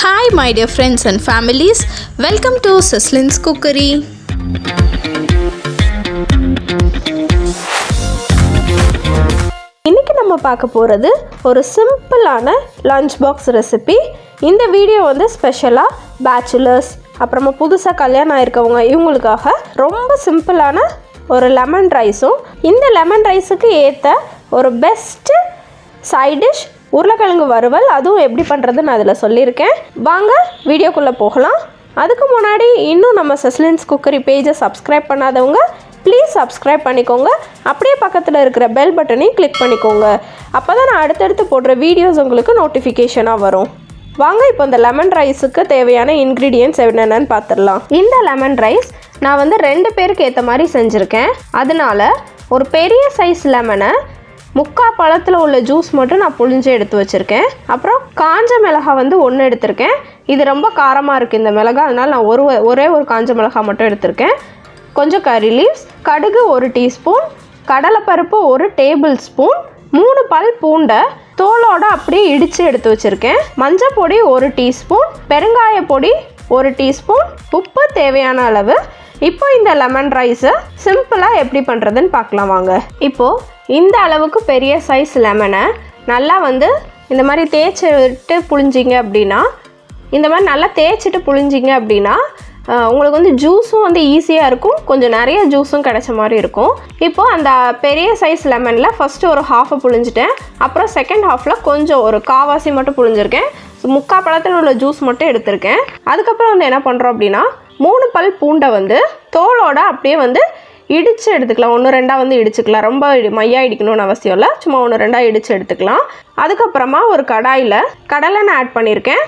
Hi my dear friends and families, welcome to Sislin's Cookery. இன்னைக்கு நம்ம பார்க்க போகிறது ஒரு சிம்பிளான லஞ்ச் பாக்ஸ் ரெசிபி. இந்த வீடியோ வந்து ஸ்பெஷலாக பேச்சுலர்ஸ் அப்புறமா புதுசாக கல்யாணம் ஆயிருக்கவங்க இவங்களுக்காக ரொம்ப சிம்பிளான ஒரு லெமன் ரைஸும் இந்த லெமன் ரைஸுக்கு ஏற்ற ஒரு பெஸ்ட்டு சைட் டிஷ் உருளைக்கிழங்கு வறுவல், அதுவும் எப்படி பண்ணுறதுன்னு அதில் சொல்லியிருக்கேன். வாங்க வீடியோக்குள்ளே போகலாம். அதுக்கு முன்னாடி இன்னும் நம்ம சிஸ்லின்ஸ் குக்கரி பேஜை சப்ஸ்கிரைப் பண்ணாதவங்க ப்ளீஸ் சப்ஸ்கிரைப் பண்ணிக்கோங்க. அப்படியே பக்கத்தில் இருக்கிற பெல் பட்டனையும் கிளிக் பண்ணிக்கோங்க. அப்போ தான் நான் அடுத்தடுத்து போடுற வீடியோஸ் உங்களுக்கு நோட்டிஃபிகேஷனாக வரும். வாங்க இப்போ இந்த லெமன் ரைஸுக்கு தேவையான இன்க்ரீடியன்ட்ஸ் என்னென்னு பார்த்துடலாம். இந்த லெமன் ரைஸ் நான் வந்து 2 பேருக்கு ஏற்ற மாதிரி செஞ்சுருக்கேன். அதனால் ஒரு பெரிய சைஸ் லெமனை 3/4 பழத்தில் உள்ள ஜூஸ் மட்டும் நான் புழிஞ்சு எடுத்து வச்சுருக்கேன். அப்புறம் காஞ்ச மிளகாய் வந்து 1 எடுத்திருக்கேன். இது ரொம்ப காரமாக இருக்குது இந்த மிளகாய், அதனால் நான் ஒரே ஒரு காஞ்ச மிளகாய் மட்டும் எடுத்திருக்கேன். கொஞ்சம் கறி லீவ்ஸ், கடுகு 1 டீஸ்பூன், கடலைப்பருப்பு 1 டேபிள் ஸ்பூன், 3 பல் பூண்டை தோலோடு அப்படியே இடித்து எடுத்து வச்சுருக்கேன். மஞ்சள் பொடி 1 டீஸ்பூன், பெருங்காய பொடி 1 டீஸ்பூன், உப்பு தேவையான அளவு. இப்போ இந்த லெமன் ரைஸை சிம்பிளாக எப்படி பண்ணுறதுன்னு பார்க்கலாம் வாங்க. இப்போது இந்த அளவுக்கு பெரிய சைஸ் லெமனை நல்லா வந்து இந்த மாதிரி தேய்ச்சிட்டு புழிஞ்சிங்க அப்படின்னா, இந்த மாதிரி நல்லா தேய்ச்சிட்டு புழிஞ்சிங்க அப்படின்னா உங்களுக்கு வந்து ஜூஸும் வந்து ஈஸியாக இருக்கும், கொஞ்சம் நிறைய ஜூஸும் கிடைச்ச மாதிரி இருக்கும். இப்போது அந்த பெரிய சைஸ் லெமனில் ஃபஸ்ட்டு ஒரு ஹாஃபை புழிஞ்சிட்டேன். அப்புறம் செகண்ட் ஹாஃபில் கொஞ்சம் ஒரு காவாசி மட்டும் புழிஞ்சிருக்கேன். 3/4 பழத்தில் உள்ள ஜூஸ் மட்டும் எடுத்திருக்கேன். அதுக்கப்புறம் வந்து என்ன பண்ணுறோம் அப்படின்னா, 3 பல் பூண்டை வந்து தோலோடு அப்படியே வந்து இடித்து எடுத்துக்கலாம். 1-2 வந்து இடிச்சுக்கலாம், ரொம்ப மையாக இடிக்கணும்னு அவசியம் இல்லை, சும்மா 1-2 இடித்து எடுத்துக்கலாம். அதுக்கப்புறமா ஒரு கடாயில் கடலெண்ணெய் ஆட் பண்ணியிருக்கேன்.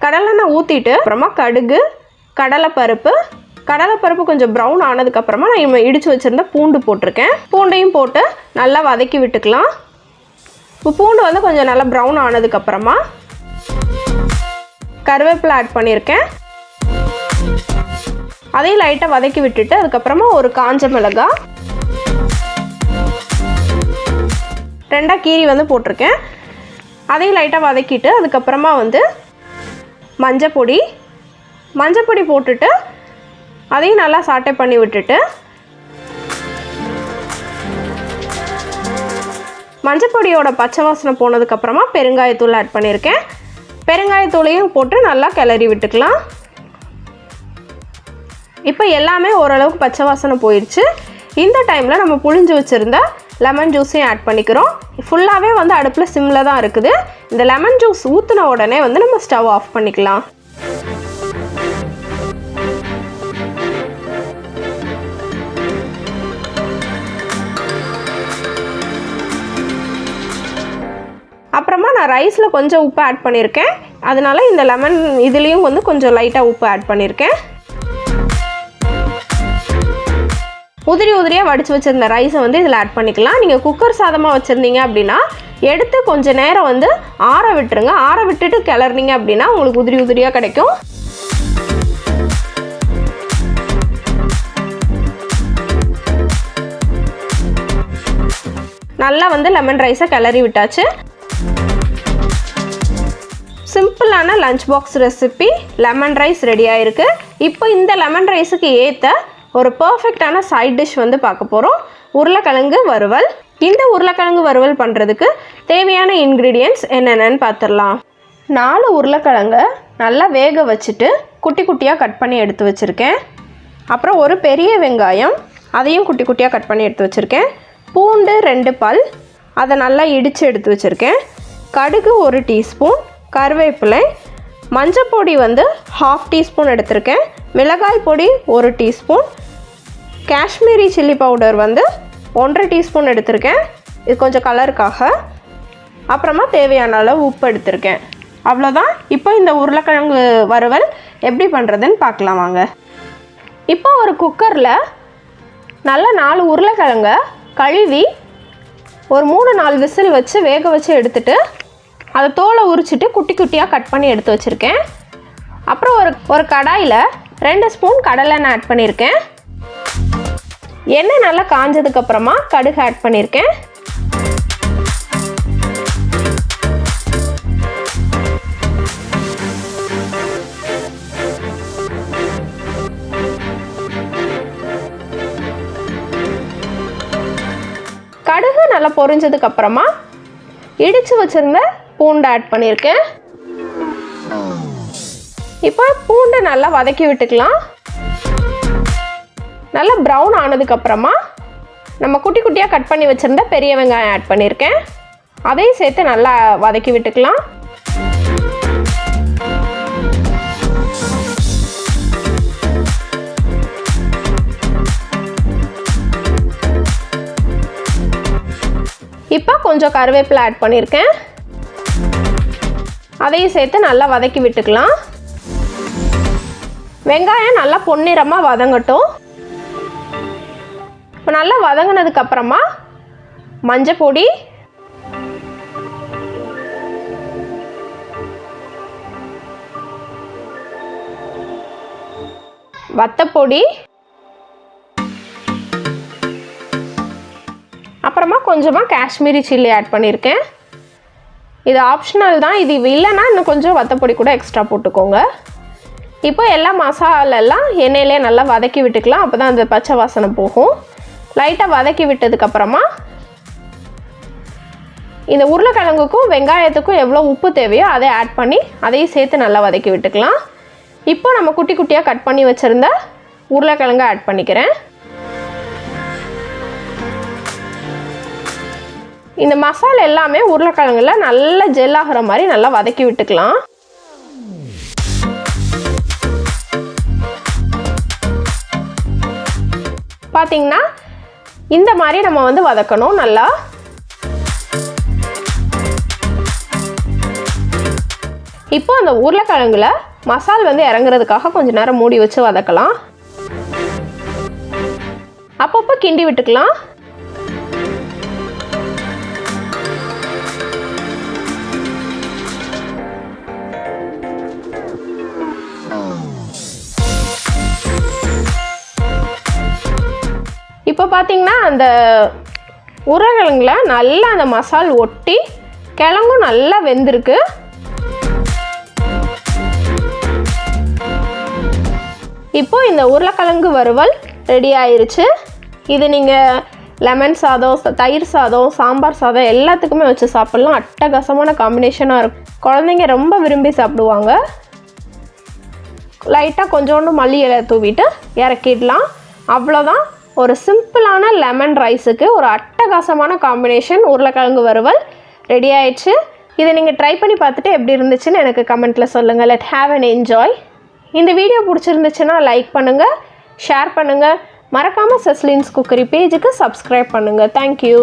கடலெண்ணெய் ஊற்றிட்டு அப்புறமா கடுகு, கடலைப்பருப்பு கொஞ்சம் ப்ரௌன் ஆனதுக்கப்புறமா நான் இடித்து வச்சுருந்த பூண்டு போட்டிருக்கேன். பூண்டையும் போட்டு நல்லா வதக்கி விட்டுக்கலாம். இப்போ பூண்டு வந்து கொஞ்சம் நல்லா ப்ரௌன் ஆனதுக்கப்புறமா கருவேப்பிலை ஆட் பண்ணியிருக்கேன். அதையும் லைட்டாக வதக்கி விட்டுட்டு அதுக்கப்புறமா ஒரு காஞ்ச மிளகாய் 2 கீரி வந்து போட்டிருக்கேன். அதையும் லைட்டாக வதக்கிட்டு அதுக்கப்புறமா வந்து மஞ்சள் பொடி போட்டுட்டு அதையும் நல்லா சாட்டை பண்ணி விட்டுட்டு மஞ்சள் பொடியோட பச்சை வாசனை போனதுக்கப்புறமா பெருங்காயத்தூள் ஆட் பண்ணியிருக்கேன். பெருங்காயத்தூளையும் போட்டு நல்லா கிளறி விட்டுக்கலாம். இப்போ எல்லாமே ஓரளவுக்கு பச்சை வாசனை போயிடுச்சு. இந்த டைமில் நம்ம புழிஞ்சு வச்சுருந்த லெமன் ஜூஸையும் ஆட் பண்ணிக்கிறோம். ஃபுல்லாகவே வந்து அடுப்பில் சிம்மில் தான் இருக்குது. இந்த லெமன் ஜூஸ் ஊற்றின உடனே வந்து நம்ம ஸ்டவ் ஆஃப் பண்ணிக்கலாம். அப்புறமா நான் ரைஸில் கொஞ்சம் உப்பு ஆட் பண்ணியிருக்கேன். அதனால் இந்த லெமன் இதுலேயும் வந்து கொஞ்சம் லைட்டாக உப்பு ஆட் பண்ணியிருக்கேன். உதிரியாக வடித்து வச்சுருந்த ரைஸை வந்து இதில் ஆட் பண்ணிக்கலாம். நீங்கள் குக்கர் சாதமாக வச்சுருந்தீங்க அப்படின்னா எடுத்து கொஞ்சம் நேரம் வந்து ஆற விட்டுருங்க. ஆற விட்டுட்டு கிளறினீங்க அப்படின்னா உங்களுக்கு உதிரியாக கிடைக்கும். நல்லா வந்து லெமன் ரைஸை கிளறி விட்டாச்சு. சிம்பிளான lunch box recipe lemon rice ரெடியாக இருக்குது. இப்போ இந்த லெமன் ரைஸுக்கு ஏற்ற ஒரு பர்ஃபெக்டான சைட் டிஷ் வந்து பார்க்க போகிறோம், உருளைக்கிழங்கு வறுவல். இந்த உருளைக்கிழங்கு வறுவல் பண்ணுறதுக்கு தேவையான இன்க்ரீடியன்ட்ஸ் என்னென்னு பார்த்துடலாம். 4 உருளைக்கிழங்கை நல்லா வேக வச்சுட்டு குட்டி குட்டியாக கட் பண்ணி எடுத்து வச்சுருக்கேன். அப்புறம் ஒரு பெரிய வெங்காயம், அதையும் குட்டி குட்டியாக கட் பண்ணி எடுத்து வச்சுருக்கேன். பூண்டு 2 பல், அதை நல்லா இடித்து எடுத்து வச்சுருக்கேன். கடுகு 1 டீஸ்பூன், கருவேப்பிலை, மஞ்சள் பொடி வந்து 1/2 டீஸ்பூன் எடுத்திருக்கேன். மிளகாய் பொடி 1 டீஸ்பூன், காஷ்மீரி சில்லி பவுடர் வந்து 1/2 டீஸ்பூன் எடுத்திருக்கேன், இது கொஞ்சம் கலருக்காக. அப்புறமா தேவையான அளவு உப்பு எடுத்திருக்கேன். அவ்வளோதான். இப்போ இந்த உருளைக்கிழங்கு வறுவல் எப்படி பண்ணுறதுன்னு பார்க்கலாம் வாங்க. இப்போ ஒரு குக்கரில் நல்லா 4 உருளைக்கிழங்க கழுவி ஒரு 3-4 விசில் வச்சு வேக வச்சு எடுத்துட்டு அதை தோலை உரிச்சிட்டு குட்டி குட்டியாக கட் பண்ணி எடுத்து வச்சுருக்கேன். அப்புறம் ஒரு கடாயில் 2 ஸ்பூன் கடலெண்ணெய் ஆட் பண்ணியிருக்கேன். எண்ணெய் நல்லா காஞ்சதுக்கப்புறமா கடுகு ஆட் பண்ணியிருக்கேன். நல்லா பொரிஞ்சதுக்கப்புறமா இடித்து வச்சுருந்த பூண்டு ஆட் பண்ணியிருக்கேன். இப்போ பூண்டு நல்லா வதக்கி விட்டுக்கலாம். நல்லா ப்ரௌன் ஆனதுக்கப்புறமா நம்ம குட்டி குட்டியாக கட் பண்ணி வச்சுருந்த பெரிய வெங்காயம் ஆட் பண்ணியிருக்கேன். அதையும் சேர்த்து நல்லா வதக்கி விட்டுக்கலாம். இப்போ கொஞ்சம் கருவேப்பிலை ஆட் பண்ணியிருக்கேன். அதையும் சேர்த்து நல்லா வதக்கி விட்டுக்கலாம். வெங்காயம் நல்லா பொன்னிறமாக வதங்கட்டும். இப்போ நல்லா வதங்கினதுக்கப்புறமா மஞ்சள் பொடி, வத்தப்பொடி, அப்புறமா கொஞ்சமாக காஷ்மீரி சில்லி ஆட் பண்ணியிருக்கேன். இது ஆப்ஷனல் தான். இது இல்லைன்னா இன்னும் கொஞ்சம் வத்தப்பொடி கூட எக்ஸ்ட்ரா போட்டுக்கோங்க. இப்போ எல்லா மசாலெல்லாம் எண்ணெயிலே நல்லா வதக்கி விட்டுக்கலாம். அப்போ தான் அந்த பச்சை வாசனை போகும். லைட்டாக வதக்கி விட்டதுக்கப்புறமா இந்த உருளைக்கிழங்குக்கும் வெங்காயத்துக்கும் எவ்வளோ உப்பு தேவையோ அதை ஆட் பண்ணி அதையும் சேர்த்து நல்லா வதக்கி விட்டுக்கலாம். இப்போ நம்ம குட்டி குட்டியாக கட் பண்ணி வச்சுருந்த உருளைக்கிழங்கு ஆட் பண்ணிக்கிறேன். இந்த மசாலா எல்லாமே உருளைக்கிழங்குல நல்லா ஜெல் ஆகிற மாதிரி நல்லா வதக்கி விட்டுக்கலாம். பார்த்தீங்கன்னா இந்த மாதிரி நம்ம வந்து வதக்கணும் நல்லா. இப்போ அந்த உருளைக்கிழங்குல மசால் வந்து இறங்குறதுக்காக கொஞ்சம் நேரம் மூடி வச்சு வதக்கலாம். அப்பப்போ கிண்டி விட்டுக்கலாம். இப்போ பார்த்தீங்கன்னா அந்த உருளைக்கிழங்குல நல்லா அந்த மசால் ஒட்டி கிழங்கும் நல்லா வெந்திருக்கு. இப்போ இந்த உருளைக்கிழங்கு வறுவல் ரெடி ஆயிருச்சு. இது நீங்கள் லெமன் சாதம், தயிர் சாதம், சாம்பார் சாதம் எல்லாத்துக்குமே வச்சு சாப்பிட்லாம். அட்டகாசமான காம்பினேஷனாக இருக்கும். குழந்தைங்க ரொம்ப விரும்பி சாப்பிடுவாங்க. லைட்டாக கொஞ்சோண்டு மல்லி இலை தூவிட்டு இறக்கிடலாம். அவ்வளோதான். ஒரு சிம்பிளான லெமன் ரைஸுக்கு ஒரு அட்டகாசமான காம்பினேஷன் உருளைக்கிழங்கு வறுவல் ரெடி ஆயிடுச்சு. இதை நீங்கள் ட்ரை பண்ணி பார்த்துட்டு எப்படி இருந்துச்சுன்னு எனக்கு கமெண்ட்டில் சொல்லுங்கள். Let have an enjoy. இந்த வீடியோ பிடிச்சிருந்துச்சுன்னா லைக் பண்ணுங்கள், ஷேர் பண்ணுங்கள். மறக்காமல் செஸ்லின்ஸ் குக்கரி பேஜுக்கு சப்ஸ்கிரைப் பண்ணுங்கள். தேங்க்யூ.